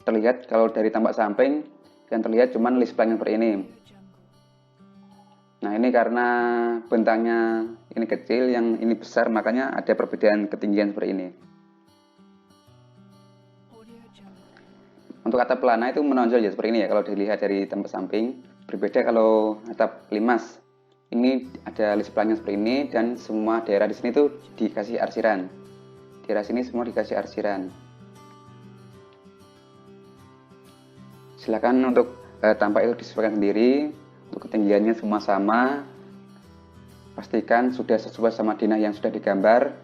Speaker 1: terlihat, kalau dari tampak samping yang terlihat cuman list plank yang seperti ini. Nah, ini karena bentangnya ini kecil, yang ini besar, makanya ada perbedaan ketinggian seperti ini. Untuk atap pelana itu menonjol ya seperti ini ya, kalau dilihat dari tempat samping. Berbeda kalau atap limas, ini ada list planknya seperti ini, dan semua daerah di sini tuh dikasih arsiran. Daerah sini semua dikasih arsiran. Silakan untuk tampak itu disesuaikan sendiri. Untuk ketinggiannya semua sama. Pastikan sudah sesuai sama dinah yang sudah digambar.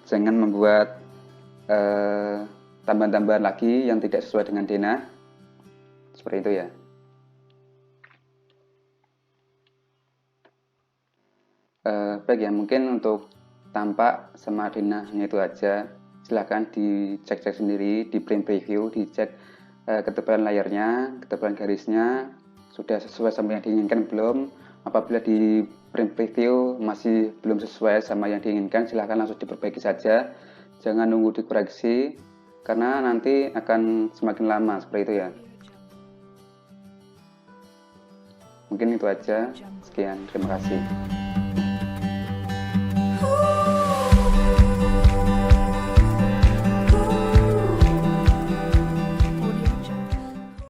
Speaker 1: Jangan membuat tambahan-tambahan lagi yang tidak sesuai dengan denah. Seperti itu ya. Baik ya, mungkin untuk tampak sama denahnya itu aja. Silahkan dicek-cek sendiri, di print preview, dicek ketebalan layarnya, ketebalan garisnya, sudah sesuai sama yang diinginkan belum. Apabila di print preview masih belum sesuai sama yang diinginkan, silahkan langsung diperbaiki saja. Jangan nunggu dikoreksi, karena nanti akan semakin lama, seperti itu ya. Mungkin itu aja. Sekian, terima kasih.